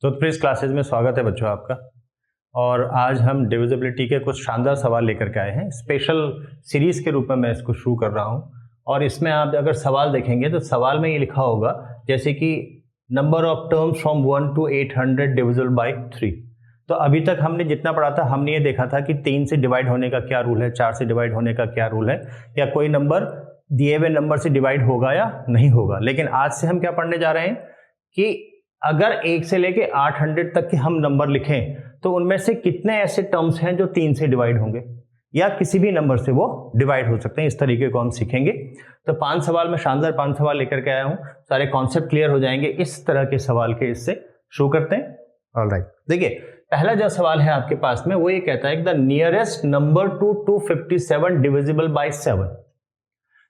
तो please classes में स्वागत है बच्चों आपका। और आज हम डिविजिबिलिटी के कुछ शानदार सवाल लेकर के आए हैं। स्पेशल सीरीज के रूप में मैं इसको शुरू कर रहा हूं और इसमें आप अगर सवाल देखेंगे तो सवाल में ये लिखा होगा जैसे कि number of terms from 1 to 800 divisible by 3। तो अभी तक हमने जितना पढ़ा था हमने ये देखा था कि 3 से डिवाइड होने का क्या रूल है, 4 से डिवाइड होने का क्या रूल है, या कोई नंबर दिए हुए नंबर से डिवाइड होगा या नहीं होगा। लेकिन आज से हम क्या पढ़ने जा रहे हैं कि अगर 1 से लेके 800 तक के हम नंबर लिखें तो उनमें से कितने ऐसे टर्म्स हैं जो 3 से डिवाइड होंगे या किसी भी नंबर से वो डिवाइड हो सकते हैं। इस तरीके को हम सीखेंगे। तो 5 सवाल में शानदार 5 सवाल लेकर के आया हूं, सारे कॉन्सेप्ट क्लियर हो जाएंगे इस तरह के सवाल के। इससे शुरू करते हैं। ऑलराइट, देखिए पहला जो सवाल है आपके पास में वो ये कहता है the nearest number two 257 divisible by 7।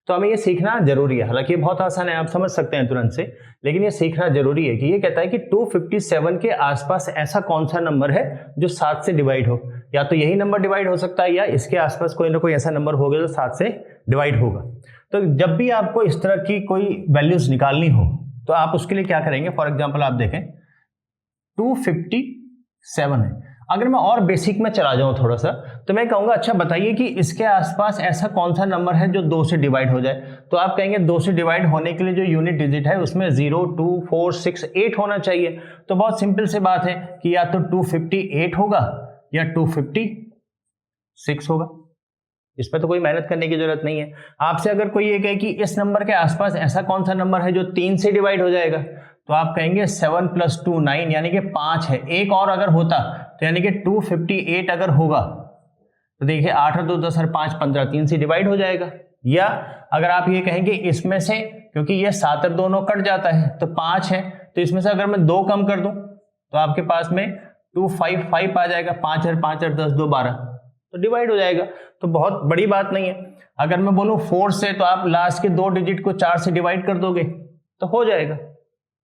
तो हमें ये सीखना जरूरी है। हालांकि ये बहुत आसान है, आप समझ सकते हैं तुरंत से, लेकिन ये सीखना जरूरी है कि ये कहता है कि 257 के आसपास ऐसा कौन सा नंबर है जो 7 से डिवाइड हो। या तो यही नंबर डिवाइड हो सकता है या इसके आसपास कोई ना कोई ऐसा नंबर होगा जो 7 से डिवाइड होगा। तो जब भी आपको इस तरह की कोई वैल्यूज निकालनी हो तो आप उसके लिए क्या करेंगे। फॉर एग्जाम्पल आप देखें 257 है। अगर मैं और बेसिक में चला जाऊं थोड़ा सा तो मैं कहूंगा अच्छा बताइए कि इसके आसपास ऐसा कौन सा नंबर है जो 2 से डिवाइड हो जाए। तो आप कहेंगे 2 से डिवाइड होने के लिए जो यूनिट डिजिट है उसमें 0, 2, 4, 6, 8 होना चाहिए। तो बहुत सिंपल सी बात है कि या तो 258 होगा या 256 होगा। इस पर तो कोई मेहनत करने की जरूरत नहीं है। आपसे अगर कोई ये कहे कि इस नंबर के आसपास ऐसा कौन सा नंबर है जो 3 से डिवाइड हो जाएगा तो आप कहेंगे 7 + 2 9 यानी कि 5 है। एक और अगर होता तो यानी कि 258 अगर होगा तो देखिए 8 और 2 10 और 5 15 3 से डिवाइड हो जाएगा। या अगर आप ये कहेंगे इसमें से, क्योंकि ये 7 और दोनों कट जाता है तो 5 है, तो इसमें से अगर मैं 2 कम कर दूं तो आपके पास में 255 आ जाएगा। 5 और 5 और 10 2 12 तो डिवाइड हो जाएगा। तो बहुत बड़ी बात नहीं है। अगर मैं बोलूं 4 से तो आप लास्ट के 2 डिजिट को 4 से डिवाइड कर दोगे तो हो जाएगा।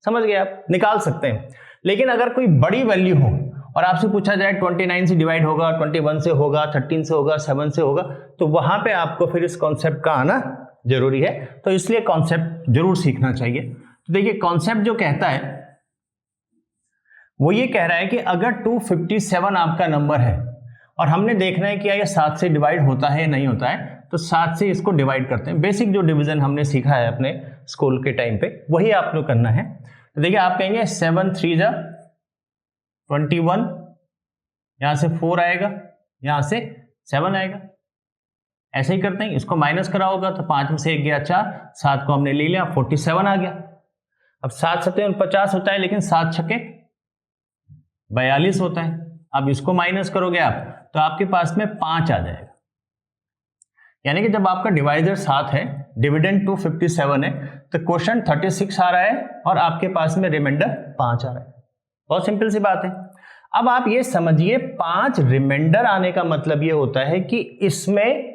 समझ गए, आप निकाल सकते हैं। लेकिन अगर कोई बड़ी वैल्यू हो और आपसे पूछा जाए 29 से डिवाइड होगा, 21 से होगा, 13 से होगा, 7 से होगा, तो वहां पे आपको फिर इस कॉन्सेप्ट का आना जरूरी है। तो इसलिए कॉन्सेप्ट जरूर सीखना चाहिए। तो देखिए कॉन्सेप्ट जो कहता है वो ये कह रहा है कि अगर 257 आपका नंबर है और हमने देखना है कि ये 7 से डिवाइड होता है या नहीं होता है, तो 7 से इसको डिवाइड करते हैं। बेसिक जो डिवीजन हमने सीखा है अपने स्कूल के टाइम पे वही आपको करना है। तो देखिए आप कहेंगे 7 3 जा 21, यहां से 4 आएगा, यहां से 7 आएगा। ऐसे ही करते हैं। इसको माइनस करा होगा तो 5 में से 1 गया 4, 7 को हमने ले लिया, 47 आ गया। अब 7 7 49 होता है, लेकिन 7 छक्के 42 होता है। अब इसको माइनस करोगे आप तो आपके पास में 5 आ जाएगा। यानी कि जब आपका डिवाइजर 7 है, डिविडेंड 257 है, तो क्वेश्चन 36 आ रहा है और आपके पास में रिमाइंडर 5 आ रहा है। बहुत सिंपल सी बात है। अब आप ये समझिए 5 रिमाइंडर आने का मतलब ये होता है कि इसमें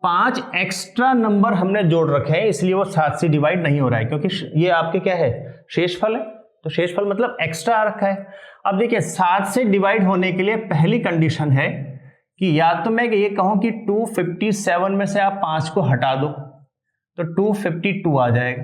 5 एक्स्ट्रा नंबर हमने जोड़ रखे हैं, इसलिए वो 7 से डिवाइड नहीं हो रहा है, क्योंकि ये आपके क्या है, शेषफल है। तो शेषफल मतलब एक्स्ट्रा आ रखा है। अब देखिए 7 से डिवाइड होने के लिए पहली कंडीशन है कि या तो मैं ये कहूं कि 257 में से आप 5 को हटा दो तो 252 आ जाएगा।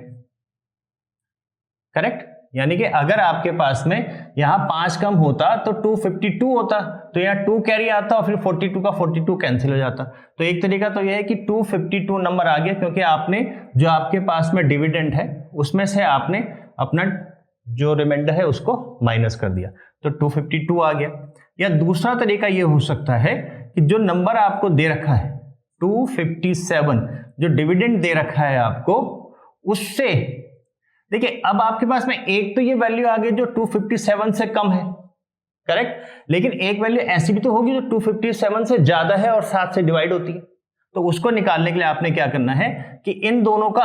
करेक्ट। यानी कि अगर आपके पास में यहां 5 कम होता तो 252 होता, तो यहां 2 कैरी आता और फिर 42 का 42 कैंसिल हो जाता। तो एक तरीका तो यह है कि 252 नंबर आ गया, क्योंकि आपने जो आपके पास में डिविडेंड है उसमें से आपने अपना जो रिमाइंडर है उसको माइनस कर दिया, तो 252 आ गया। या दूसरा तरीका यह हो सकता है कि जो नंबर आपको दे रखा है 257, जो डिविडेंड दे रखा है आपको, उससे देखिए अब आपके पास में एक तो ये वैल्यू आ गई जो 257 से कम है। करेक्ट। लेकिन एक वैल्यू ऐसी भी तो होगी जो 257 से ज्यादा है और 7 से डिवाइड होती है। तो उसको निकालने के लिए आपने क्या करना है कि इन दोनों का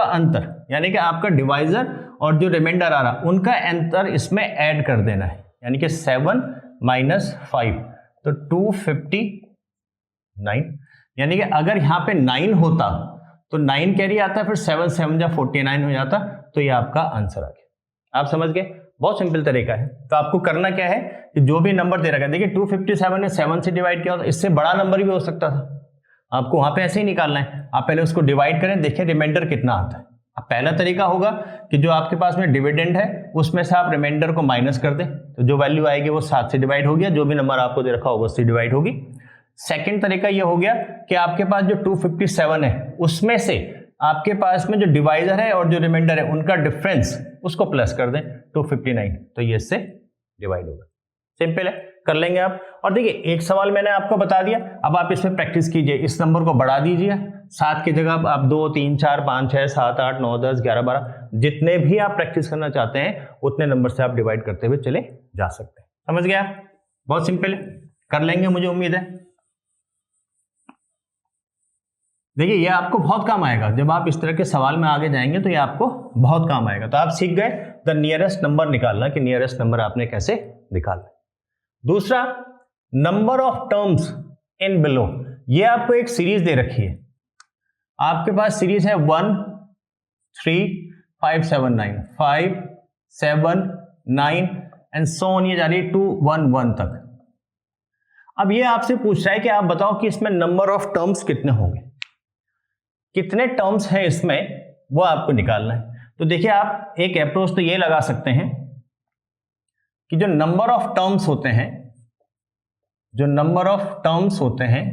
अंतर यानी कि आपका डिवाइजर और जो रिमाइंडर आ रहा उनका अंतर इसमें ऐड कर देना है। यानी कि 7 - 5 तो 259। यानी कि अगर यहां पे 9 होता तो 9 कैरी आता, फिर 7 7 जा 49 हो जाता, तो ये आपका आंसर आ गया। आप समझ गए। बहुत सिंपल तरीका है। तो आपको करना क्या है कि जो भी नंबर दे रखा है, देखिए 257 ने 7 से डिवाइड किया, इससे बड़ा नंबर भी हो सकता था। आपको वहां पे ऐसे ही निकालना है। आप पहले उसको डिवाइड करें, देखिए रिमाइंडर कितना आता है। अब पहला तरीका होगा कि जो आपके पास में डिविडेंड है उसमें से आप रिमाइंडर को माइनस कर दें, तो जो वैल्यू आएगी वो 7 से डिवाइड होगी, जो भी नंबर आपको दे रखा होगा उससे डिवाइड होगी। सेकंड तरीका ये हो गया कि आपके पास जो 257 है उसमें से आपके पास में जो डिवाइजर है और जो रिमाइंडर है उनका डिफरेंस उसको प्लस कर दें 259, तो ये इससे डिवाइड होगा। सिंपल है, कर लेंगे आप। और देखिए एक सवाल मैंने आपको बता दिया, अब आप इसमें प्रैक्टिस कीजिए, इस नंबर को बढ़ा दीजिए, 7 की जगह आप 2 3 4 5 6 7 8 9 10 11 12 जितने भी आप प्रैक्टिस करना चाहते हैं उतने नंबर से आप डिवाइड करते हुए चले जा सकते हैं। समझ गया? बहुत सिंपल है, कर लेंगे मुझे उम्मीद है। देखिए ये आपको बहुत काम आएगा, जब आप इस तरह के सवाल में आगे जाएंगे तो ये आपको बहुत काम आएगा। तो आप सीख गए द नियरेस्ट नंबर निकालना, कि नियरेस्ट नंबर आपने कैसे निकालना। दूसरा, number of terms in below. ये आपको एक सीरीज दे रखी है, आपके पास सीरीज है 1 3 5 7 9 5 7 9 एंड सो ऑन, ये जा रही है 2 1 1 तक। अब ये आपसे पूछ रहा है कि आप बताओ कि इसमें नंबर ऑफ टर्म्स कितने होंगे, कितने टर्म्स हैं इसमें, वो आपको निकालना है। तो देखिए आप एक अप्रोच तो ये लगा सकते हैं कि जो नंबर ऑफ टर्म्स होते हैं, जो नंबर ऑफ टर्म्स होते हैं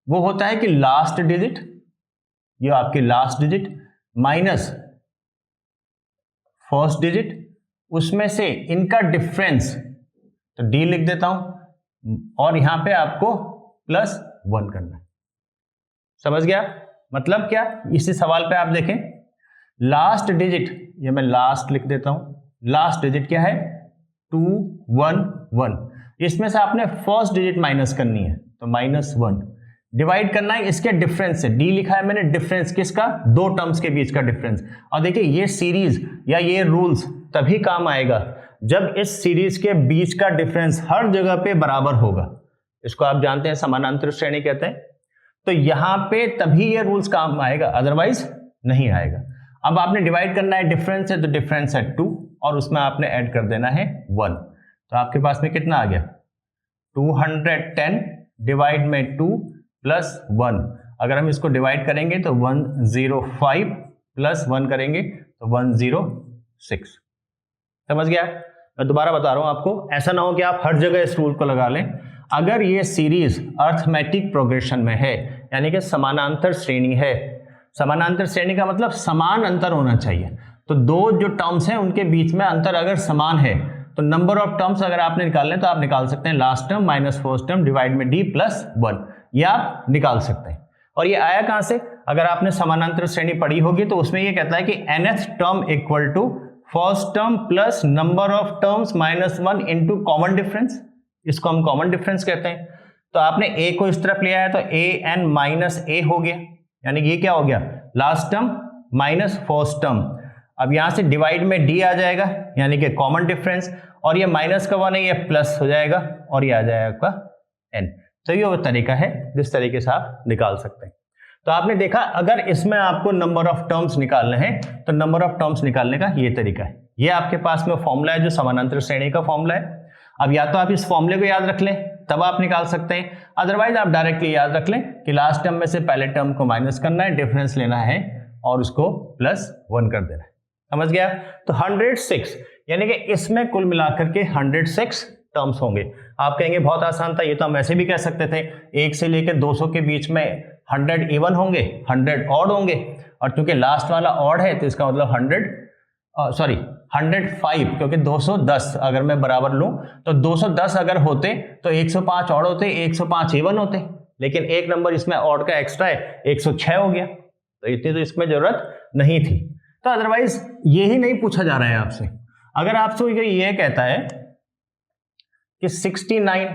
वो होता है कि लास्ट डिजिट, ये आपकी last digit minus first digit, उसमें से इनका डिफरेंस, तो डी लिख देता हूं और यहां पे आपको +1 करना है। समझ गया? मतलब क्या, इसी सवाल पे आप देखें, लास्ट डिजिट, ये मैं लास्ट लिख देता हूं, लास्ट डिजिट क्या है 2 1 1, इसमें से आपने फर्स्ट डिजिट माइनस करनी है, तो -1 डिवाइड करना है इसके डिफरेंस से, डी लिखा है मैंने, डिफरेंस किसका, दो टर्म्स के बीच का डिफरेंस। और देखिए ये सीरीज या ये रूल्स तभी काम आएगा जब इस सीरीज के बीच का डिफरेंस हर जगह पे बराबर होगा। इसको आप जानते हैं समानांतर श्रेणी कहते हैं। तो यहां पे तभी ये रूल्स काम आएगा, अदरवाइज नहीं आएगा। अब आपने डिवाइड करना है डिफरेंस है, तो डिफरेंस है 2 और उसमें आपने ऐड कर देना है 1, तो आपके पास में कितना आ गया 210 डिवाइड में 2 + 1। अगर हम इसको डिवाइड करेंगे तो 105 + 1 करेंगे तो 106। समझ गया? मैं दोबारा बता रहा हूं आपको, ऐसा ना हो कि आप हर जगह इस रूल को लगा लें। अगर ये सीरीज अर्थमेटिक प्रोग्रेशन में है, यानी कि समानांतर श्रेणी है, समानांतर श्रेणी का मतलब समान अंतर होना चाहिए, तो दो जो टर्म्स हैं उनके बीच में अंतर अगर समान है तो नंबर ऑफ टर्म्स अगर आपने निकालने तो आप निकाल सकते हैं last term minus first term divide में डी +1, ये आप निकाल सकते हैं। और ये आया कहां से, अगर आपने समानांतर श्रेणी पढ़ी होगी तो उसमें ये कहता है कि nth term equal to first term plus number of terms -1 into common difference, इसको हम कॉमन डिफरेंस कहते हैं। तो आपने a को इस तरफ लिया है तो an - a हो गया, यानी ये क्या हो गया last term minus first term. अब यहां से डिवाइड में d आ जाएगा, यानी कि कॉमन डिफरेंस, और ये माइनस का 1 है, ये प्लस हो जाएगा और ये आ जाएगा आपका n। तो ये वो तरीका है जिस तरीके से आप निकाल सकते हैं। तो आपने देखा, अगर इसमें आपको नंबर ऑफ टर्म्स निकालने हैं तो नंबर ऑफ टर्म्स निकालने का ये तरीका है। ये आपके पास में फॉर्मूला है जो समानांतर श्रेणी का फॉर्मूला है। अब या तो आप इस फॉर्मूले को याद रख लें तब आप निकाल सकते हैं, अदरवाइज आप डायरेक्टली याद रख लें कि लास्ट टर्म में से पहले टर्म को माइनस करना है, डिफरेंस लेना है और उसको +1 कर देना है। समझ गया? तो 106, यानी कि इसमें कुल मिलाकर के 106 टर्म्स होंगे। आप कहेंगे बहुत आसान था, ये तो हम ऐसे भी कह सकते थे, 1 से लेकर 200 के बीच में 100 इवन होंगे, 100 ऑड होंगे, और चूंकि लास्ट वाला ऑड है तो इसका मतलब 105, क्योंकि 210 अगर मैं बराबर लूं तो 210 अगर होते तो 105 ऑड होते, 105 इवन होते, लेकिन एक नंबर इसमें ऑड का एक्स्ट्रा है, 106 हो गया, तो इतनी तो इसमें जरूरत नहीं थी। तो अदरवाइज ये ही नहीं पूछा जा रहा है आपसे। अगर आपसे ये कहता है कि 69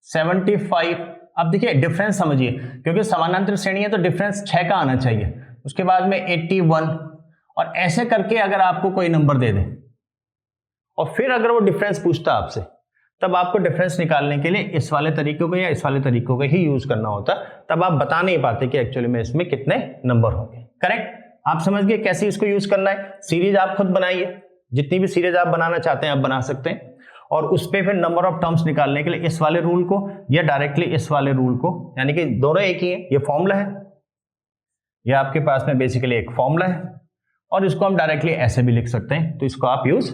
75, अब देखिए डिफरेंस समझिए, क्योंकि समानांतर श्रेणी है तो डिफरेंस 6 का आना चाहिए, उसके बाद में 81, और ऐसे करके अगर आपको कोई नंबर दे दे और फिर अगर वो डिफरेंस पूछता आपसे, तब आपको डिफरेंस निकालने के लिए इस वाले तरीकों को या इस वाले तरीकों को ही यूज करना होता, तब आप बता नहीं पाते कि एक्चुअली में इसमें कितने नंबर होंगे। करेक्ट? आप समझ गए कैसे इसको यूज करना है। सीरीज आप खुद बनाइए, जितनी भी सीरीज आप बनाना चाहते हैं आप बना सकते हैं, और उस पर फिर नंबर ऑफ टर्म्स निकालने के लिए इस वाले रूल को या डायरेक्टली इस वाले रूल को, यानी कि दोनों एक ही है, ये फॉर्मूला है। ये आपके पास में बेसिकली एक फॉर्मूला है और इसको हम डायरेक्टली ऐसे भी लिख सकते हैं, तो इसको आप यूज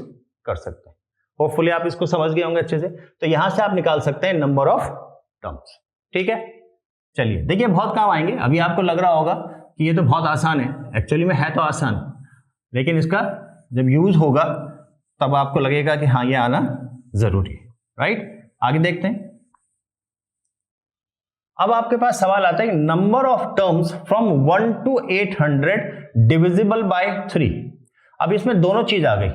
कर सकते हैं। होपफुली आप इसको समझ गए होंगे अच्छे से। तो यहां से आप निकाल सकते हैं नंबर ऑफ टर्म्स। ठीक है, चलिए देखिए बहुत काम आएंगे। अभी आपको लग रहा होगा कि ये तो बहुत आसान है, एक्चुअली में है तो आसान, लेकिन इसका जब यूज होगा तब आपको लगेगा कि हाँ ये आना जरूरी है। राइट, आगे देखते हैं। अब आपके पास सवाल आता है number of terms from 1 to 800 divisible by 3। अब इसमें दोनों चीज आ गई।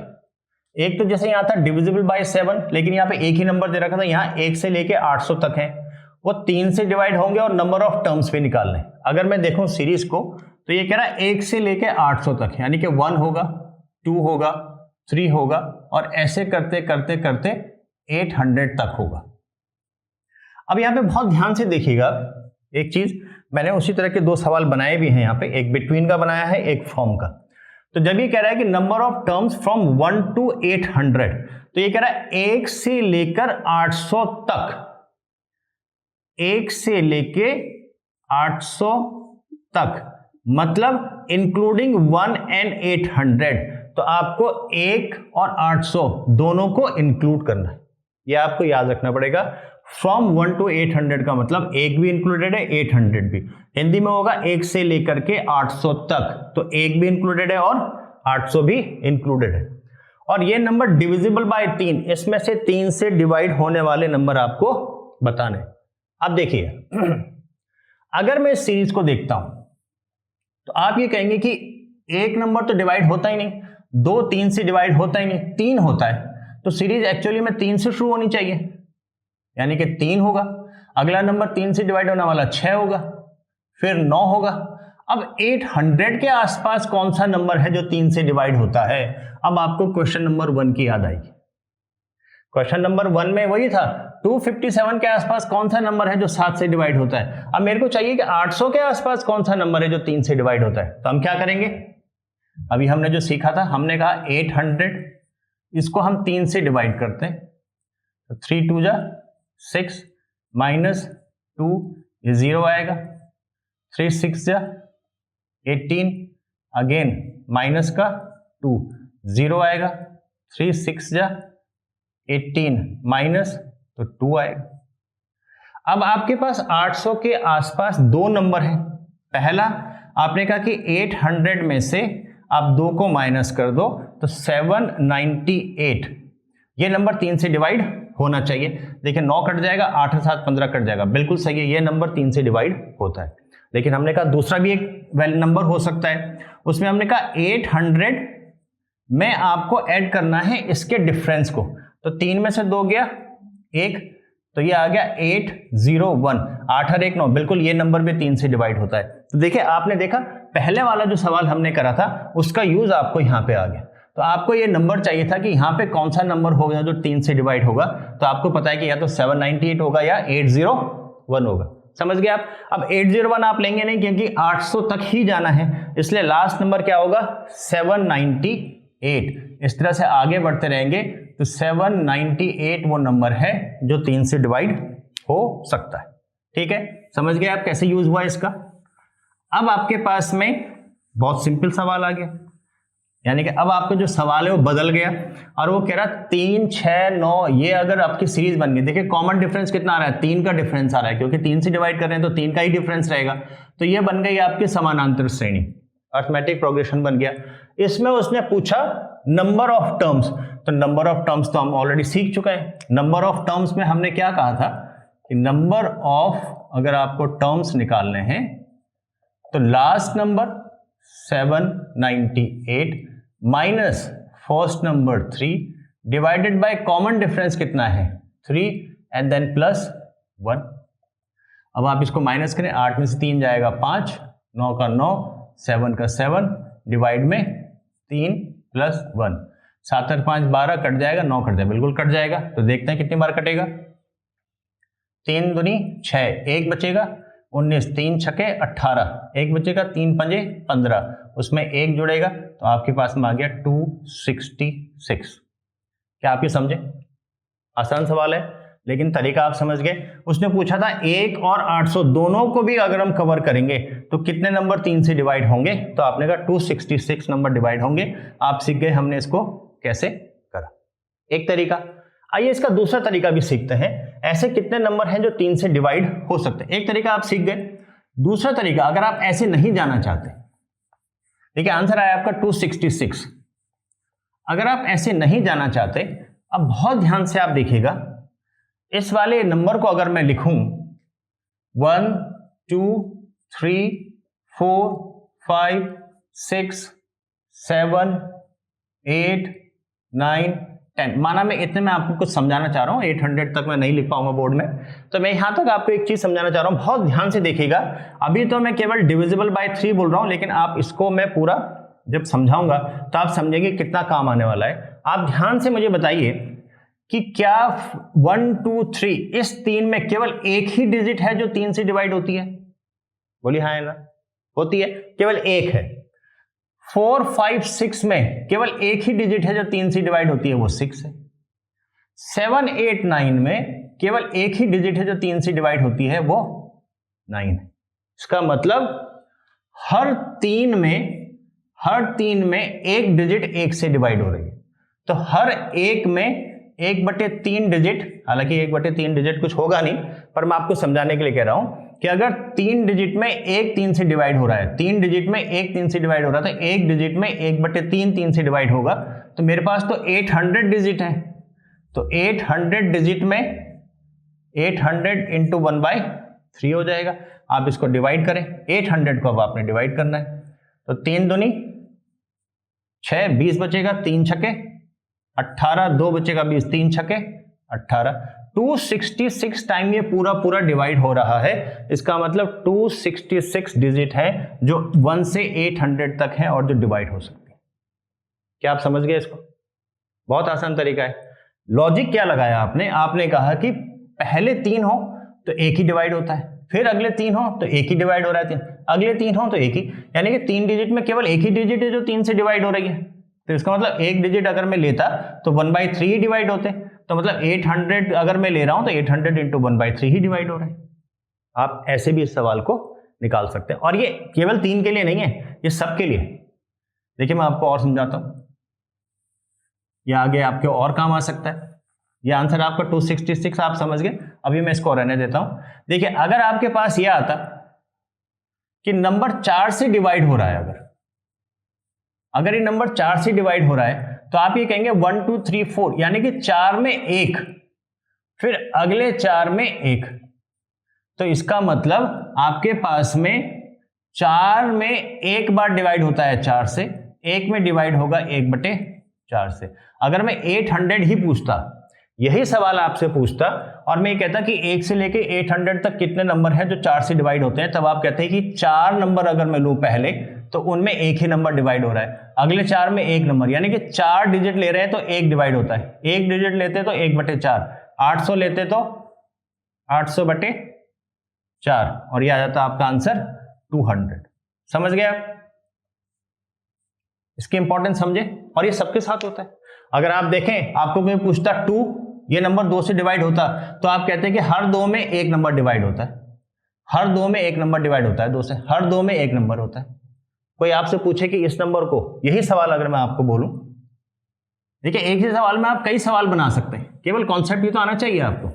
एक तो जैसे यहां था डिविजिबल बाय 7, लेकिन यहां पे एक ही नंबर दे रखा था, यहां 1 से लेके 800 तक है, वो 3 से डिवाइड होंगे और नंबर ऑफ टर्म्स भी निकालने। अगर मैं देखूं सीरीज को तो ये कह रहा है 1 से लेके 800 तक, यानी कि 1 होगा, 2 होगा, 3 होगा और ऐसे करते करते करते 800 तक होगा। अब यहां पे बहुत ध्यान से देखिएगा एक चीज, मैंने उसी तरह के दो सवाल बनाए भी हैं यहाँ पे, एक बिटवीन का बनाया है, एक फ्रॉम का। तो जब ये कह रहा है कि number of terms from 1 to 800, तो ये कह रहा है 1 से लेकर 800 तक, 1 से लेके 800 तक, मतलब इंक्लूडिंग 1 and 800। तो आपको 1 और 800 दोनों को इंक्लूड करना है, ये आपको याद रखना पड़ेगा। फ्रॉम 1 to 800 का मतलब 1 भी इंक्लूडेड है, 800 भी। हिंदी में होगा 1 से लेकर के 800 तक, तो 1 भी इंक्लूडेड है और 800 भी इंक्लूडेड है। और ये नंबर डिविजिबल बाय 3, इसमें से 3 से डिवाइड होने वाले नंबर आपको बताने। अब देखिए अगर मैं इस सीरीज को देखता हूं तो आप ये कहेंगे कि एक नंबर तो डिवाइड होता ही नहीं, 2 3 से डिवाइड होता ही नहीं, 3 होता है, तो सीरीज एक्चुअली में 3 से शुरू होनी चाहिए, यानी कि 3 होगा। अगला नंबर 3 से डिवाइड होने वाला 6 होगा, फिर 9 होगा। अब 800 के आसपास कौन सा नंबर है जो 3 से डिवाइड होता है? अब आपको क्वेश्चन नंबर 1 की याद आएगी। क्वेश्चन नंबर 1 में वही था, 257 के आसपास कौन सा नंबर है जो 7 से डिवाइड होता है। अब मेरे को चाहिए कि 800 के आसपास कौन सा नंबर है जो 3 से डिवाइड होता है। तो हम क्या करेंगे, अभी हमने जो सीखा था, हमने कहा 800, इसको हम 3 से डिवाइड करते हैं, तो 3 2 जा 6 माइनस 2 ये 0 आएगा, 3 6 जा 18, अगेन माइनस का 2 0 आएगा, 3 6 जा 18 माइनस तो 2 आएगा। अब आपके पास 800 के आसपास दो नंबर हैं। पहला आपने कहा कि 800 में से आप 2 को माइनस कर दो तो 798, ये नंबर 3 से डिवाइड होना चाहिए। देखिए 9 कट जाएगा, 8 और 7 15 कट जाएगा, बिल्कुल सही है, ये नंबर 3 से डिवाइड होता है। लेकिन हमने कहा दूसरा भी एक वैलिड नंबर हो सकता है, उसमें हमने कहा 800 में आपको ऐड करना है इसके डिफरेंस को, तो 3 में से 2 गया 1, तो ये आ गया 801, 8 और 1 9, बिल्कुल ये नंबर भी 3 से डिवाइड होता है। तो देखिए आपने देखा पहले वाला जो सवाल हमने करा था उसका यूज आपको यहाँ पे आ गया। तो आपको ये नंबर चाहिए था कि यहाँ पे कौन सा नंबर होगा जो 3 से डिवाइड होगा, तो आपको पता है कि या तो 798 होगा या 801 होगा। समझ गए आप? अब 801 आप लेंगे नहीं क्योंकि 800 तक ही जाना है, इसलिए लास्ट नंबर क्या होगा 798। इस तरह से आगे बढ़ते रहेंगे तो 798 वो नंबर है जो 3 से डिवाइड हो सकता है। ठीक है, समझ गए आप कैसे यूज हुआ इसका? अब आपके पास में बहुत सिंपल सवाल आ गया, यानी कि अब आपका जो सवाल है वो बदल गया और वो कह रहा 3 6 9, ये अगर आपकी सीरीज बन गई, देखिए कॉमन डिफरेंस कितना आ रहा है, 3 का डिफरेंस आ रहा है, क्योंकि 3 से डिवाइड कर रहे हैं तो 3 का ही डिफरेंस रहेगा। तो ये बन गई आपकी समानांतर श्रेणी, अर्थमेटिक प्रोग्रेशन बन गया। इसमें उसने पूछा नंबर ऑफ टर्म्स, तो नंबर ऑफ टर्म्स तो हम ऑलरेडी सीख चुके हैं। नंबर ऑफ टर्म्स में हमने क्या कहा था कि नंबर ऑफ, अगर आपको टर्म्स निकालने हैं तो last number 798 minus first number 3 divided by common difference कितना है 3 एंड देन प्लस 1। अब आप इसको माइनस करें, 8 में से 3 जाएगा 5, 9 का 9, 7 का 7, डिवाइड में 3 प्लस 1, 7 और 5 12 कट जाएगा, 9 कट जाएगा, बिल्कुल कट जाएगा। तो देखते हैं कितनी बार कटेगा, 3 दूनी 6, 1 बचेगा, 19 3 छके 18, 1 बचेगा, 3 पंजे 15, उसमें 1 जुड़ेगा तो आपके पास में आ गया 266। क्या आप ये समझे? आसान सवाल है। लेकिन तरीका आप समझ गए। उसने पूछा था 1 और 800 दोनों को भी अगर हम कवर करेंगे तो कितने नंबर 3 से डिवाइड होंगे, तो आपने कहा 266 नंबर डिवाइड होंगे। आप सीख गए हमने इसको कैसे करा, एक तरीका। आइए इसका दूसरा तरीका भी सीखते हैं, ऐसे कितने नंबर हैं जो 3 से डिवाइड हो सकते हैं। एक तरीका आप सीख गए, दूसरा तरीका अगर आप ऐसे नहीं जाना चाहते, देखिए आंसर आया आपका 266। अगर आप ऐसे नहीं जाना चाहते, अब बहुत ध्यान से आप देखिएगा, इस वाले नंबर को अगर मैं लिखूं 1 2 3 4 5 6 7 8 9 10, माना मैं इतने में आपको कुछ समझाना चाह रहा हूं, 800 तक मैं नहीं लिख पाऊंगा बोर्ड में, तो मैं यहां तक आपको एक चीज समझाना चाह रहा हूं, बहुत ध्यान से देखिएगा। अभी तो मैं केवल डिविजिबल बाय 3 बोल रहा हूं, लेकिन आप इसको मैं पूरा जब समझाऊंगा तो आप समझेंगे कितना काम आने वाला है। आप ध्यान से मुझे बताइए कि क्या 1 2 3 इस 3 में केवल एक ही डिजिट है जो 3 से डिवाइड होती है? बोलिए हाँ है ना, होती है, केवल एक है। 4 5 6 में केवल एक ही डिजिट है जो 3 से डिवाइड होती है, वो 6 है। 7 8 9 में केवल एक ही डिजिट है जो 3 से डिवाइड होती है, वो 9 है। इसका मतलब हर तीन में एक डिजिट 1 से डिवाइड हो रही है। तो हर एक में 1/3 डिजिट, हालांकि 1/3 डिजिट कुछ होगा नहीं, पर मैं आपको समझाने के लिए कह रहा हूं कि अगर 3 डिजिट में एक 3 से डिवाइड हो रहा है, 3 डिजिट में एक 3 से डिवाइड हो रहा है, तो एक डिजिट में 1/3 3 से डिवाइड होगा, तो मेरे पास तो 800 डिजिट है। तो 800 डिजिट में 800 इंटू 1/3 हो जाएगा। आप इसको डिवाइड करें, 800 को अब आपने डिवाइड करना है, तो 3 दूनी 6, 20 बचेगा, 3 छके 18, 2 बचेगा 20, 3 छके 18। 266 टाइम ये पूरा डिवाइड हो रहा है। इसका मतलब 266 डिजिट है जो 1 से 800 तक है और जो डिवाइड हो सकती है। क्या आप समझ गए इसको? बहुत आसान तरीका है। लॉजिक क्या लगाया आपने? आपने कहा कि पहले 3 हो तो एक ही डिवाइड होता है, फिर अगले 3 हो तो एक ही डिवाइड हो रहा है, अगले 3 हो तो एक ही, यानी कि 3 डिजिट में केवल एक ही डिजिट है जो 3 से डिवाइड हो रही है। तो इसका मतलब एक डिजिट अगर मैं लेता तो 1/3 ही डिवाइड होते, तो मतलब 800 अगर मैं ले रहा हूं तो 800 इंटू 1/3 ही डिवाइड हो रहे हैं। आप ऐसे भी इस सवाल को निकाल सकते हैं, और ये केवल 3 के लिए नहीं है, ये सब के लिए। देखिए मैं आपको और समझाता हूं, ये आगे आपके और काम आ सकता है। ये आंसर आपका 266 आप समझ गए, अभी मैं इसको रहने देता हूं। देखिए अगर आपके पास ये आता कि नंबर 4 से डिवाइड हो रहा है, अगर ये नंबर 4 से डिवाइड हो रहा है, तो आप ये कहेंगे 1 2 3 4, यानी कि 4 में 1, फिर अगले 4 में 1। तो इसका मतलब आपके पास में 4 में एक बार डिवाइड होता है 4 से, 1 में डिवाइड होगा 1/4 से। अगर मैं 800 ही पूछता, यही सवाल आपसे पूछता, और मैं ये कहता कि 1 से लेके 800 तक कितने नंबर हैं जो 4 से डिवाइड होते हैं, तब आप कहते हैं कि 4 नंबर अगर मैं लूं पहले, तो उनमें एक ही नंबर डिवाइड हो रहा है, अगले 4 में एक नंबर, यानी कि 4 डिजिट ले रहे हैं तो एक डिवाइड होता है, एक डिजिट लेते तो 1/4, 800 लेते तो 800/4, और यह आ जाता आपका आंसर 200। समझ गए आप? इसकी इंपॉर्टेंस समझे, और ये सबके साथ होता है। अगर आप देखें, आपको कोई पूछता 2, ये नंबर 2 से डिवाइड होता, तो आप कहते हैं कि हर 2 में एक नंबर डिवाइड होता है, हर 2 में एक नंबर डिवाइड होता है 2 से, हर 2 में एक नंबर होता है। कोई आपसे पूछे कि इस नंबर को, यही सवाल अगर मैं आपको बोलूं, देखिए एक ही सवाल में आप कई सवाल बना सकते हैं, केवल कॉन्सेप्ट ये तो आना चाहिए आपको।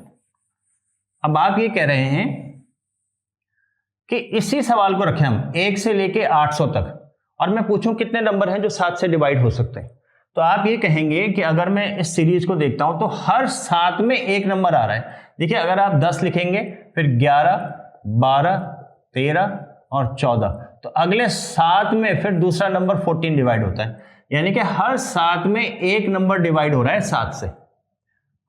अब आप ये कह रहे हैं कि इसी सवाल को रखें हम 1 से लेके 800 तक, और मैं पूछूं कितने नंबर हैं जो 7 से डिवाइड हो सकते हैं, तो आप ये कहेंगे कि अगर मैं इस सीरीज को देखता हूं तो हर 7 में एक नंबर आ रहा है। देखिए अगर आप 10 लिखेंगे, फिर 11 12 13 और 14, तो अगले 7 में फिर दूसरा नंबर 14 डिवाइड होता है, यानी कि हर 7 में एक नंबर डिवाइड हो रहा है 7 से,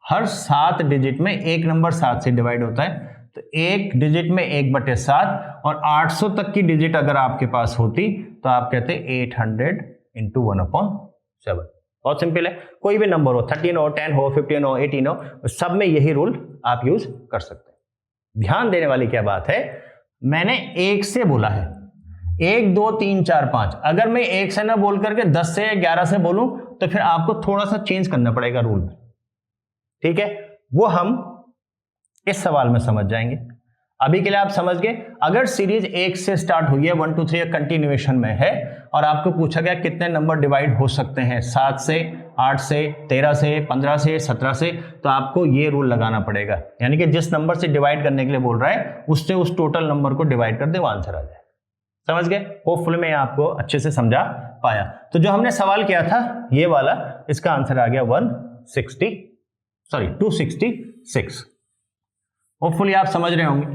हर 7 डिजिट में एक नंबर 7 से डिवाइड होता है। तो एक डिजिट में 1/7, और 800 तक की डिजिट अगर आपके पास होती तो आप कहते 800 इंटू 1/7। बहुत सिंपल है, कोई भी नंबर हो, 13 हो, 10 हो, 15 हो, 18 हो, सब में यही रूल आप यूज कर सकते हैं। ध्यान देने वाली क्या बात है, मैंने 1 से बोला है, 1 2 3 4 5, अगर मैं 1 से ना बोल करके 10 से 11 से बोलूं तो फिर आपको थोड़ा सा चेंज करना पड़ेगा रूल में, ठीक है? वो हम इस सवाल में समझ जाएंगे। अभी के लिए आप समझ गए, अगर सीरीज 1 से स्टार्ट हुई है, 1 2 3 कंटिन्यूएशन में है और आपको पूछा गया कितने नंबर डिवाइड हो सकते हैं, 7 से, 8 से, 13 से, 15 से, 17 से, तो आपको ये रूल लगाना पड़ेगा, यानी कि जिस नंबर से डिवाइड करने के लिए बोल रहा है उससे उस टोटल नंबर को डिवाइड कर दे, वो आंसर आ जाए। समझ गए? होपफुली मैं आपको अच्छे से समझा पाया। तो जो हमने सवाल किया था ये वाला, इसका आंसर आ गया 266। होपफुली आप समझ रहे होंगे।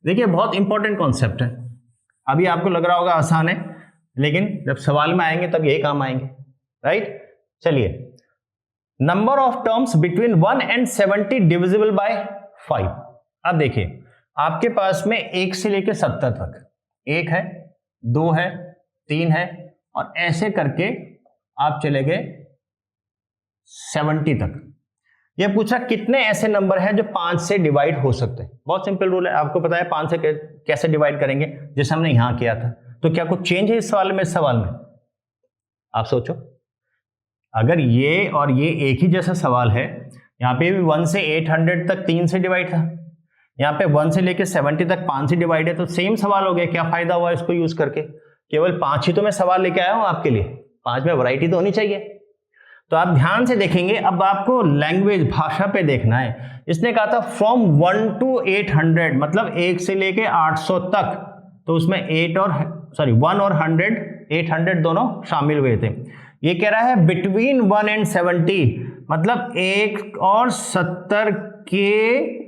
देखिए बहुत इंपॉर्टेंट कॉन्सेप्ट है, अभी आपको लग रहा होगा आसान है, लेकिन जब सवाल में आएंगे तब यही काम आएंगे, राइट? चलिए, number of terms between 1 and 70 divisible by 5। अब देखिए आपके पास में 1 से लेकर 70 तक, 1 है, 2 है, 3 है, और ऐसे करके आप चले गए 70 तक। यह पूछा कितने ऐसे नंबर हैं जो 5 से डिवाइड हो सकते हैं। बहुत सिंपल रूल है, आपको पता है 5 से कैसे डिवाइड करेंगे, जैसे हमने यहां किया था। तो क्या कुछ चेंज है इस सवाल में? इस सवाल में आप सोचो, अगर ये और ये एक ही जैसा सवाल है, यहां पे भी 1 से 800 तक 3 से डिवाइड था, यहाँ पे 1 से लेकर 70 तक 5 से डिवाइड है, तो सेम सवाल हो गया। क्या फायदा हुआ इसको यूज करके? केवल 5 ही तो मैं सवाल लेके आया हूं आपके लिए, 5 में वैरायटी तो होनी चाहिए। तो आप ध्यान से देखेंगे, अब आपको लैंग्वेज, भाषा पे देखना है। इसने कहा था फ्रॉम 1 to 800, मतलब 1 से लेके 800 तक, तो उसमें 1 और 100, 800 दोनों शामिल हुए थे। ये कह रहा है बिटवीन 1 and 70, मतलब 1 और 70 के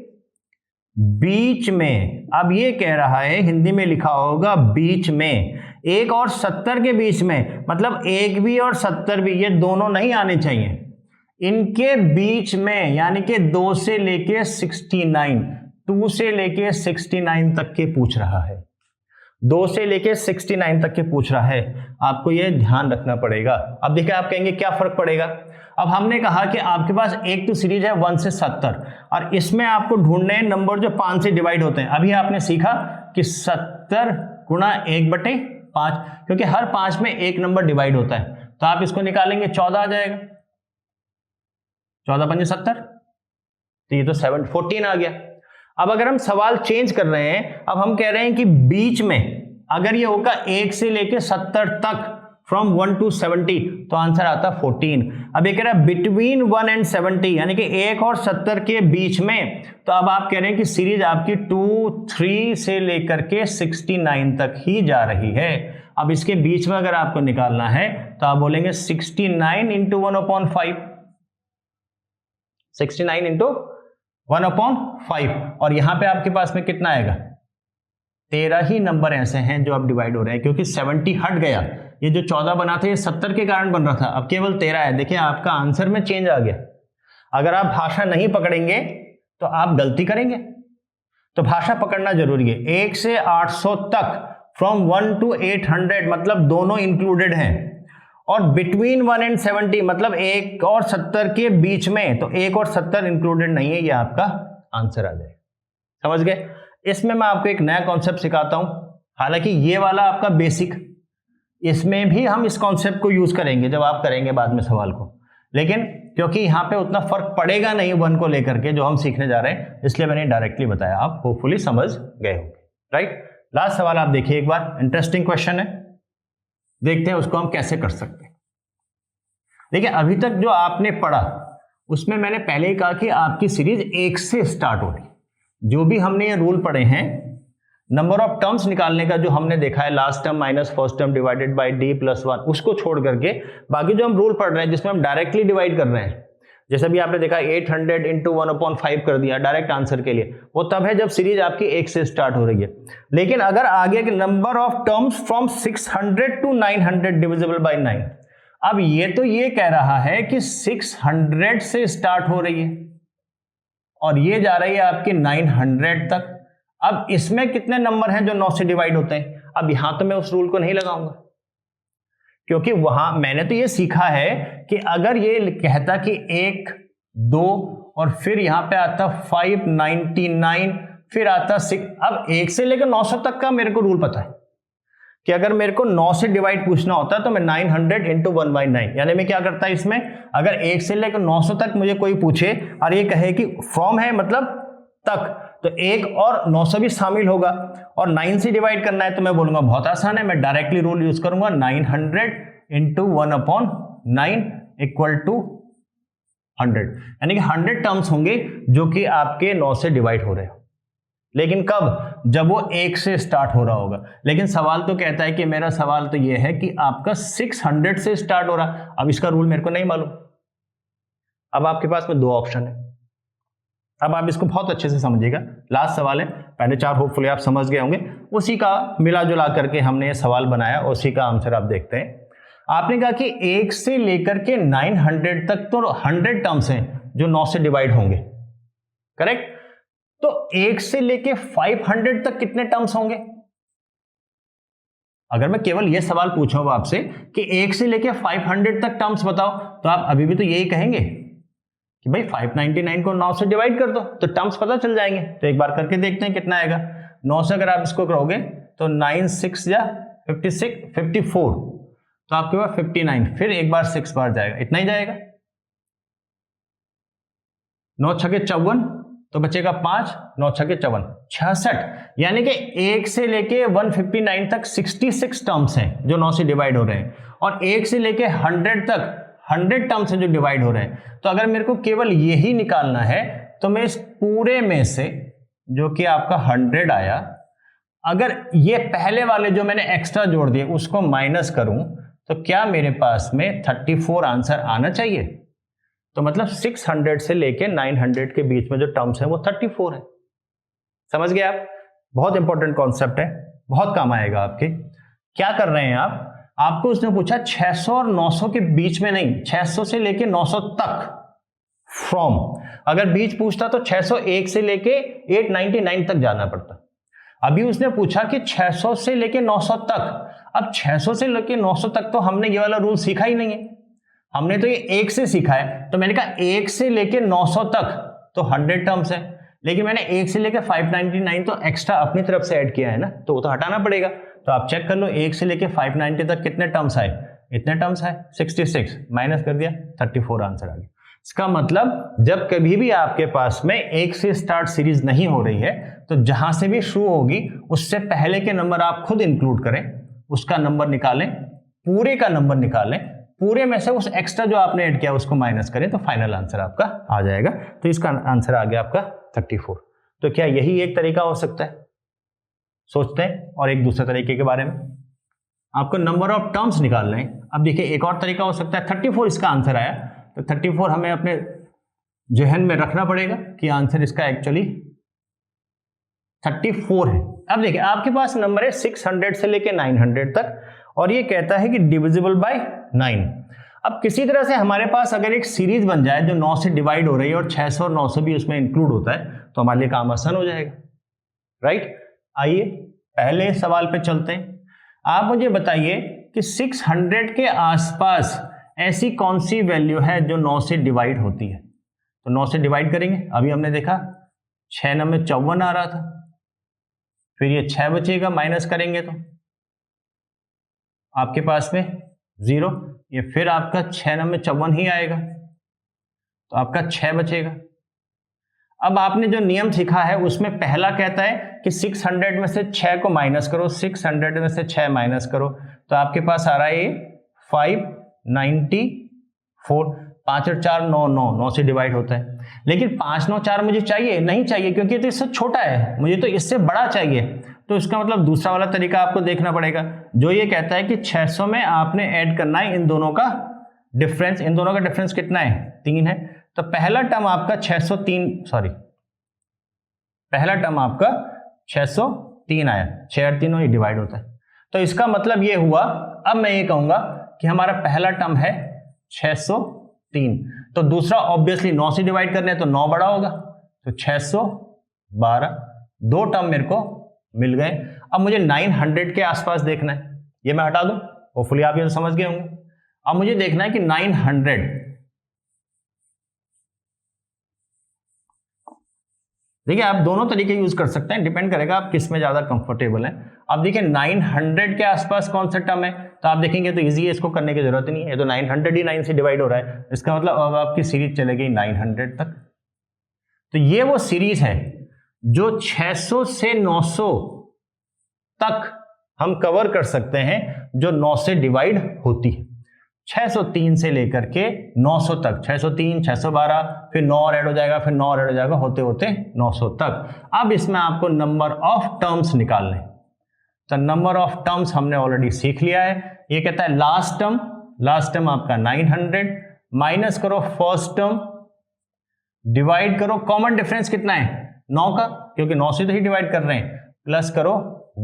बीच में। अब ये कह रहा है, हिंदी में लिखा होगा बीच में, 1 और 70 के बीच में, मतलब 1 भी और 70 भी, ये दोनों नहीं आने चाहिए, इनके बीच में, यानी कि 2 से लेके 69, 2 से लेके 69 तक के पूछ रहा है, 2 से लेके 69 तक के पूछ रहा है। आपको ये ध्यान रखना पड़ेगा। अब देखिए, आप कहेंगे क्या फर्क पड़ेगा? अब हमने कहा कि आपके पास एक तो सीरीज है 1 से 70, और इसमें आपको ढूंढने हैं नंबर जो 5 से डिवाइड होते हैं। अभी आपने सीखा कि 70 गुणा 1/5, क्योंकि हर 5 में एक नंबर डिवाइड होता है, तो आप इसको निकालेंगे 14 आ जाएगा, 14 पंजे 70, तो ये तो 14 आ गया। अब अगर हम सवाल चेंज कर रहे हैं, अब हम कह रहे हैं कि बीच में, अगर ये होगा 1 से लेके 70 तक, फ्रॉम 1 to 70, तो आंसर आता 14। अब ये कह रहा है बिटवीन 1 and 70, यानी कि 1 और 70 के बीच में, तो अब आप कह रहे हैं कि सीरीज आपकी 2, 3 से लेकर के 69 तक ही जा रही है। अब इसके बीच में अगर आपको निकालना है, तो आप बोलेंगे 69 into 1/5, 69 into 1/5, और यहां पे आपके पास में कितना आएगा? 13 ही नंबर ऐसे हैं जो अब डिवाइड हो रहे हैं, क्योंकि 70 हट गया। ये जो 14 बना था ये 70 के कारण बन रहा था, अब केवल 13 है। देखिए आपका आंसर में चेंज आ गया। अगर आप भाषा नहीं पकड़ेंगे तो आप गलती करेंगे, तो भाषा पकड़ना जरूरी है। 1 से 800 तक, फ्रॉम 1 to 800, मतलब दोनों इंक्लूडेड हैं, और बिटवीन 1 and 70, मतलब 1 और 70 के बीच में, तो 1 और 70 इंक्लूडेड नहीं है, ये आपका आंसर आ जाएगा। समझ गए? इसमें मैं आपको एक नया कॉन्सेप्ट सिखाता हूं, हालांकि ये वाला आपका बेसिक, इसमें भी हम इस कॉन्सेप्ट को यूज करेंगे जब आप करेंगे बाद में सवाल को, लेकिन क्योंकि यहां पे उतना फर्क पड़ेगा नहीं 1 को लेकर के जो हम सीखने जा रहे हैं, इसलिए मैंने डायरेक्टली बताया, आप होपफुली समझ गए होंगे, राइट? लास्ट सवाल आप देखिए एक बार, इंटरेस्टिंग क्वेश्चन है, देखते हैं उसको हम कैसे कर सकते हैं। देखिए अभी तक जो आपने पढ़ा उसमें मैंने पहले ही कहा कि आपकी सीरीज 1 से स्टार्ट हो रही। जो भी हमने ये रूल पढ़े हैं, नंबर ऑफ टर्म्स निकालने का जो हमने देखा है, last term minus first term divided by d+1, उसको छोड़ करके बाकी जो हम रूल पढ़ रहे हैं जिसमें हम डायरेक्टली डिवाइड कर रहे हैं, जैसे भी आपने देखा 800 into 1/5 कर दिया डायरेक्ट आंसर के लिए, वो तब है जब सीरीज आपकी 1 से स्टार्ट हो रही है। लेकिन अगर आगे के number of terms from 600 to 900 divisible by 9, अब ये तो ये कह रहा है कि 600 से स्टार्ट हो रही है और ये जा रही है आपकी 900 तक। अब इसमें कितने नंबर हैं जो 9 से डिवाइड होते हैं? अब यहां तो मैं उस रूल को नहीं लगाऊंगा, क्योंकि वहां मैंने तो ये सीखा है कि अगर ये कहता कि 1, 2 और फिर यहां पे आता 599, फिर आता 6, अब 1 से लेकर 900 तक का मेरे को रूल पता है कि अगर मेरे को 9 से डिवाइड पूछना होता है तो मैं 900 into 1/9, यानी मैं क्या करता है इसमें, अगर 1 से लेकर 900 तक मुझे कोई पूछे और ये कहे कि फ्रॉम है, मतलब तक, तो 1 और 900 भी शामिल होगा, और 9 से डिवाइड करना है तो मैं बोलूंगा बहुत आसान है, मैं डायरेक्टली रूल यूज करूंगा 900 इंटू 1/9 इक्वल टू 100, यानी कि 100 टर्म्स होंगे जो कि आपके 9 से डिवाइड हो रहे हो। लेकिन कब? जब वो 1 से स्टार्ट हो रहा होगा। लेकिन सवाल तो कहता है कि मेरा सवाल तो ये है कि आपका 600 से स्टार्ट हो रहा। अब इसका रूल मेरे को नहीं मालूम। अब आपके पास में 2 ऑप्शन है। अब आप इसको बहुत अच्छे से समझिएगा, लास्ट सवाल है, पहले 4 होपफुली आप समझ गए होंगे, उसी का मिला जुला करके हमने ये सवाल बनाया, उसी का आंसर आप देखते हैं। आपने कहा कि 1 से लेकर के 900 तक तो 100 टर्म्स हैं जो 9 से डिवाइड होंगे, करेक्ट? तो 1 से लेके 500 तक कितने टर्म्स होंगे? अगर मैं केवल यह सवाल पूछूंगा आपसे कि 1 से लेके 500 तक टर्म्स बताओ, तो आप अभी भी तो यही कहेंगे कि भाई 599 को 9 से डिवाइड कर दो तो टर्म्स पता चल जाएंगे। तो एक बार करके देखते हैं कितना आएगा। 9 से अगर आप इसको करोगे तो 9 6 या 56 54, तो आपके पास 59, फिर एक बार 6 बार जाएगा, इतना ही जाएगा। 9 छके 54, तो बचेगा 5, 9 छके 54, 66, यानी कि 1 से लेके 159 तक 66 टर्म्स हैं जो 9 से डिवाइड हो रहे हैं, और 1 से लेके 100 तक 100 टर्म्स हैं जो डिवाइड हो रहे हैं। तो अगर मेरे को केवल यही निकालना है तो मैं इस पूरे में से जो कि आपका 100 आया, अगर ये पहले वाले जो मैंने एक्स्ट्रा जोड़ दिए उसको माइनस करूं तो क्या मेरे पास में 34 आंसर आना चाहिए। तो मतलब 600 से लेके 900 के बीच में जो टर्म्स है वो 34 है। समझ गए आप? बहुत इंपॉर्टेंट कॉन्सेप्ट है, बहुत काम आएगा आपके। क्या कर रहे हैं आप? आपको उसने पूछा 600 और 900 के बीच में नहीं, 600 से लेके 900 तक फ्रॉम। अगर बीच पूछता तो 601 से लेके 899 तक जाना पड़ता। अभी उसने पूछा कि 600 से लेके 900 तक। अब 600 से लेके 900 तक तो हमने ये वाला रूल सीखा ही नहीं है, हमने तो ये 1 से सीखा है। तो मैंने कहा 1 से लेके 900 तक तो 100 टर्म्स है, लेकिन मैंने 1 से लेके 599 तो एक्स्ट्रा अपनी तरफ से ऐड किया है ना, तो वो तो हटाना पड़ेगा। तो आप चेक कर लो 1 से लेके 590 तक कितने टर्म्स आए, इतने टर्म्स आए 66, माइनस कर दिया 34 आंसर आ गया। इसका मतलब जब कभी भी आपके पास में 1 से स्टार्ट सीरीज नहीं हो रही है तो जहां से भी शुरू होगी उससे पहले के नंबर आप खुद इंक्लूड करें, उसका नंबर निकालें, पूरे का नंबर निकालें, पूरे में से उस एक्स्ट्रा जो आपने ऐड किया उसको माइनस करें, तो फाइनल आंसर आपका आ जाएगा। तो इसका आंसर आ गया आपका 34। तो क्या यही एक तरीका हो सकता है? सोचते हैं और एक दूसरे तरीके के बारे में। आपको नंबर ऑफ टर्म्स निकालना है। अब देखिए एक और तरीका हो सकता है, 34 इसका आंसर आया, तो 34 हमें अपने जहन में रखना पड़ेगा कि आंसर इसका एक्चुअली 34 है। अब देखिए आपके पास नंबर है 600 से लेके 900 तक, और ये कहता है कि डिविजिबल बाय 9। अब किसी तरह से हमारे पास अगर एक सीरीज बन जाए जो 9 से डिवाइड हो रही है और 600 और 900 भी उसमें इंक्लूड होता है, तो हमारे लिए काम आसान हो जाएगा, राइट? आइए पहले सवाल पे चलते हैं। आप मुझे बताइए कि 600 के आसपास ऐसी कौन सी वैल्यू है जो 9 से डिवाइड होती है। तो 9 से डिवाइड करेंगे, अभी हमने देखा 6 9 में 54 आ रहा था, फिर ये 6 बचेगा, माइनस करेंगे तो आपके पास में 0, ये फिर आपका 6 9 में 54 ही आएगा, तो आपका 6 बचेगा। अब आपने जो नियम सीखा है उसमें पहला कहता है कि 600 में से 6 को माइनस करो, 600 में से 6 माइनस करो, तो आपके पास आ रहा है ये 594। 5 और 4 9, 9 से डिवाइड होता है। लेकिन 5 9 4 मुझे चाहिए नहीं चाहिए, क्योंकि तो इससे छोटा है, मुझे तो इससे बड़ा चाहिए। तो इसका मतलब दूसरा वाला तरीका आपको देखना पड़ेगा, जो ये कहता है कि 600 में आपने ऐड करना है इन दोनों का डिफरेंस। इन दोनों का डिफरेंस कितना है? 3 है। तो पहला टर्म आपका 603 आया, 6 और 3 ही डिवाइड होता है। तो इसका मतलब ये हुआ, अब मैं ये कहूंगा कि हमारा पहला टर्म है 603, तो दूसरा ऑब्वियसली 9 से डिवाइड करने तो 9 बड़ा होगा, तो 612। 2 टर्म मेरे को मिल गए। अब मुझे 900 के आसपास देखना है, ये मैं हटा दूं, होपफुली आप ये तो समझ गए होंगे। अब मुझे देखना है कि 900, देखिए आप दोनों तरीके यूज कर सकते हैं, डिपेंड करेगा आप किस में ज्यादा कंफर्टेबल हैं। अब देखिए 900 के आसपास कौन सा टर्म है, तो आप देखेंगे तो इजी है, इसको करने की जरूरत नहीं है, तो 900 ही 9 से डिवाइड हो रहा है। इसका मतलब अब आपकी सीरीज चलेगी 900 तक। तो ये वो सीरीज है जो 600 से 900 तक हम कवर कर सकते हैं जो 9 से डिवाइड होती है। 603 से लेकर के 900 तक, 603, 612, फिर 9 और ऐड हो जाएगा, फिर 9 और ऐड हो जाएगा, होते होते 900 तक। अब इसमें आपको नंबर ऑफ टर्म्स निकालने, तो नंबर ऑफ टर्म्स हमने ऑलरेडी सीख लिया है। ये कहता है लास्ट टर्म आपका 900, माइनस करो फर्स्ट टर्म, डिवाइड करो, कॉमन डिफरेंस कितना है 9 का, क्योंकि 9 से तो ही डिवाइड कर रहे हैं, प्लस करो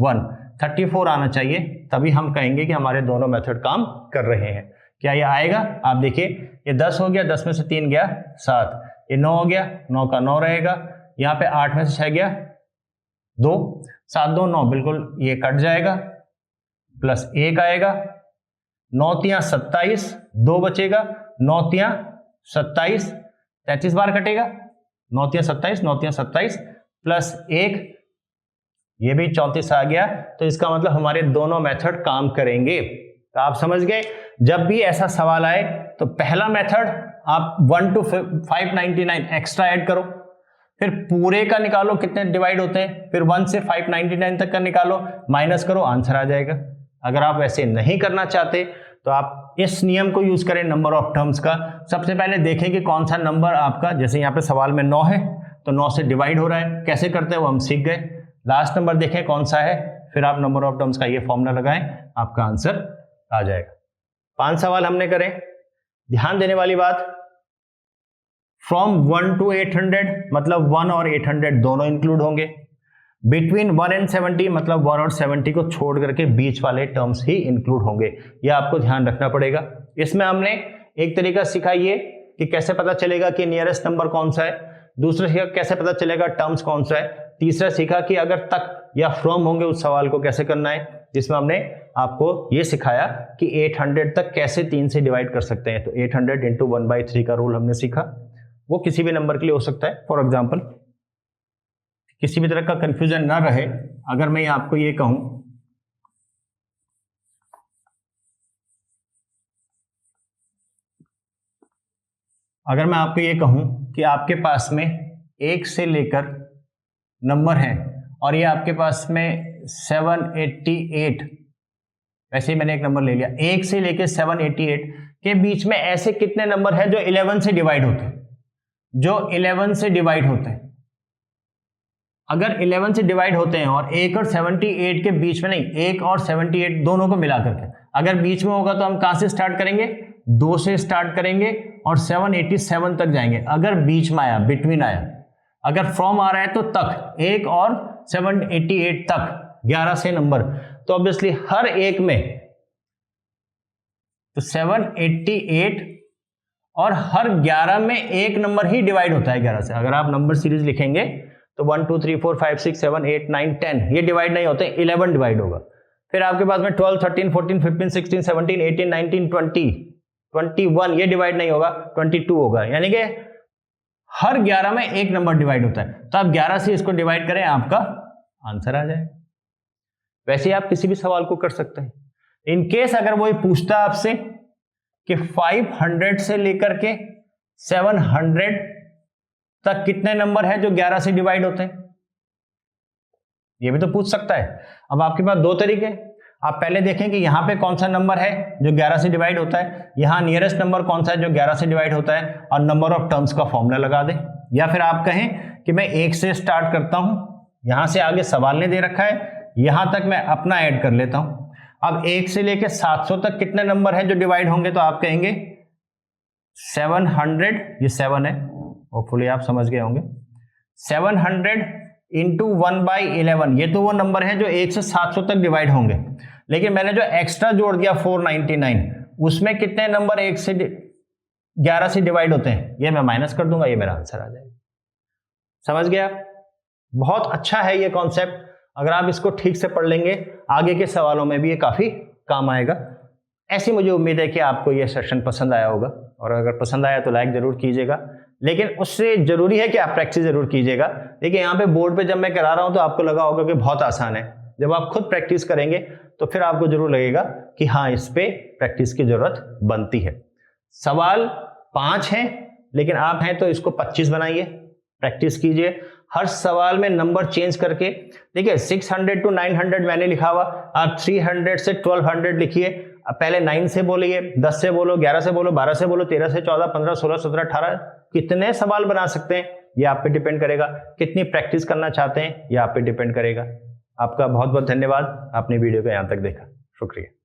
1, 34 आना चाहिए, तभी हम कहेंगे कि हमारे दोनों मेथड काम कर रहे हैं। क्या ये आएगा? आप देखिए, ये 10 हो गया, 10 में से 3 गया 7, ये 9 हो गया, 9 का 9 रहेगा, यहाँ पे 8 में से 6 गया 2, 7 2 9, बिल्कुल ये कट जाएगा, प्लस 1 आएगा, 9 3 27, 2 बचेगा, 9 3 27, 33 बार कटेगा, 9 3 27, 9 3 27 प्लस 1, ये भी 34 आ गया। तो इसका मतलब हमारे दोनों मेथड काम करेंगे। तो आप समझ गए, जब भी ऐसा सवाल आए तो पहला मेथड आप 1 to 599 एक्स्ट्रा ऐड करो, फिर पूरे का निकालो कितने डिवाइड होते हैं, फिर 1 से 599 तक का निकालो, माइनस करो, आंसर आ जाएगा। अगर आप वैसे नहीं करना चाहते तो आप इस नियम को यूज करें नंबर ऑफ टर्म्स का। सबसे पहले देखें कि कौन सा नंबर आपका, जैसे यहाँ पे सवाल में 9 है तो 9 से डिवाइड हो रहा है, कैसे करते हैं वो हम सीख गए। लास्ट नंबर देखें कौन सा है, फिर आप नंबर ऑफ टर्म्स का ये फॉर्मूला लगाएं, आपका आंसर आ जाएगा। 5 सवाल हमने करे। ध्यान देने वाली बात, फ्रॉम 1 to 800 मतलब 1 और 800 दोनों इंक्लूड होंगे। बिटवीन 1 and 70 मतलब 1 और 70 को छोड़ करके बीच वाले टर्म्स ही इंक्लूड होंगे, यह आपको ध्यान रखना पड़ेगा। इसमें हमने एक तरीका सीखा ये कि कैसे पता चलेगा कि नियरेस्ट नंबर कौन सा है, दूसरा सीखा कैसे पता चलेगा टर्म्स कौन सा है, तीसरा सीखा कि अगर तक या फ्रॉम होंगे उस सवाल को कैसे करना है, जिसमें हमने आपको ये सिखाया कि 800 तक कैसे 3 से डिवाइड कर सकते हैं। तो 800 इंटू 1/3 का रूल हमने सीखा, वो किसी भी नंबर के लिए हो सकता है। फॉर एग्जाम्पल, किसी भी तरह का कंफ्यूजन ना रहे, अगर मैं आपको ये कहूं कि आपके पास में 1 से लेकर नंबर है और ये आपके पास में 788, वैसे ही मैंने एक नंबर ले लिया, 1 से लेकर 788 के बीच में ऐसे कितने नंबर हैं जो 11 से डिवाइड होते हैं, अगर 11 से डिवाइड होते हैं और 1 और 78 के बीच में नहीं, 1 और 78 दोनों को मिला करके अगर बीच में होगा तो हम कहां से स्टार्ट करेंगे, 2 से स्टार्ट करेंगे और 787 तक जाएंगे। अगर बीच में आया, बिटवीन आया, अगर फ्रॉम आ रहा है तो तक, 1 और 788 तक 11 से नंबर, तो ऑब्वियसली हर एक में तो 788 और हर 11 में एक नंबर ही डिवाइड होता है 11 से। अगर आप नंबर सीरीज लिखेंगे तो 1 2 3 4 5 6 7 8 9 10 ये डिवाइड नहीं होते, 11 डिवाइड होगा। फिर आपके पास में 12 13 14 15 16 17 18 19 20 21 ये डिवाइड नहीं होगा, 22 होगा, यानी कि हर 11 में एक नंबर डिवाइड होता है। तो आप 11 से इसको डिवाइड करें, आपका आंसर आ जाएगा। वैसे आप किसी भी सवाल को कर सकते हैं। इन केस अगर वो पूछता है आपसे कि 500 से लेकर के 700 तक कितने नंबर हैं जो 11 से डिवाइड होते हैं, ये भी तो पूछ सकता है। अब आपके पास 2 तरीके, आप पहले देखें कि यहां पे कौन सा नंबर है जो 11 से डिवाइड होता है, यहां नियरेस्ट नंबर कौन सा है जो 11 से डिवाइड होता है, और नंबर ऑफ टर्म्स का फॉर्मूला लगा दें। या फिर आप कहें कि मैं 1 से स्टार्ट करता हूं, यहां से आगे सवाल ने दे रखा है, यहां तक मैं अपना ऐड कर लेता हूं। अब 1 से लेकर 700 तक कितने नंबर हैं जो डिवाइड होंगे, तो आप कहेंगे 700, ये 7 है, होपफुली आप समझ गए होंगे, 700 इंटू 1/11, ये तो वो नंबर है जो 1 से 700 तक डिवाइड होंगे। लेकिन मैंने जो एक्स्ट्रा जोड़ दिया 499, उसमें कितने नंबर 1 से 11 से डिवाइड होते हैं, ये मैं माइनस कर दूंगा, ये मेरा आंसर आ जाएगा। समझ गया? बहुत अच्छा है ये कॉन्सेप्ट, अगर आप इसको ठीक से पढ़ लेंगे आगे के सवालों में भी ये काफी काम आएगा। ऐसी मुझे उम्मीद है कि आपको ये सेशन पसंद आया होगा, और अगर पसंद आया तो लाइक जरूर कीजिएगा, लेकिन उससे जरूरी है कि आप प्रैक्टिस जरूर कीजिएगा। देखिए यहाँ पे बोर्ड पे जब मैं करा रहा हूं तो आपको लगा होगा कि बहुत आसान है, जब आप खुद प्रैक्टिस करेंगे तो फिर आपको जरूर लगेगा कि हाँ, इस पे प्रैक्टिस की जरूरत बनती है। सवाल 5 हैं, लेकिन आप हैं तो इसको 25 बनाइए, प्रैक्टिस कीजिए, हर सवाल में नंबर चेंज करके। देखिए 600 to 900 मैंने लिखा हुआ, आप 300 से 1200 लिखिए। पहले 9 से बोलिए, 10 से बोलो, 11 से बोलो, 12 से बोलो, 13 से 14, 15, 16, 17, 18, कितने सवाल बना सकते हैं ये आप पे डिपेंड करेगा। कितनी प्रैक्टिस करना चाहते हैं ये आप पे डिपेंड करेगा। आपका बहुत बहुत धन्यवाद, आपने वीडियो को यहाँ तक देखा, शुक्रिया।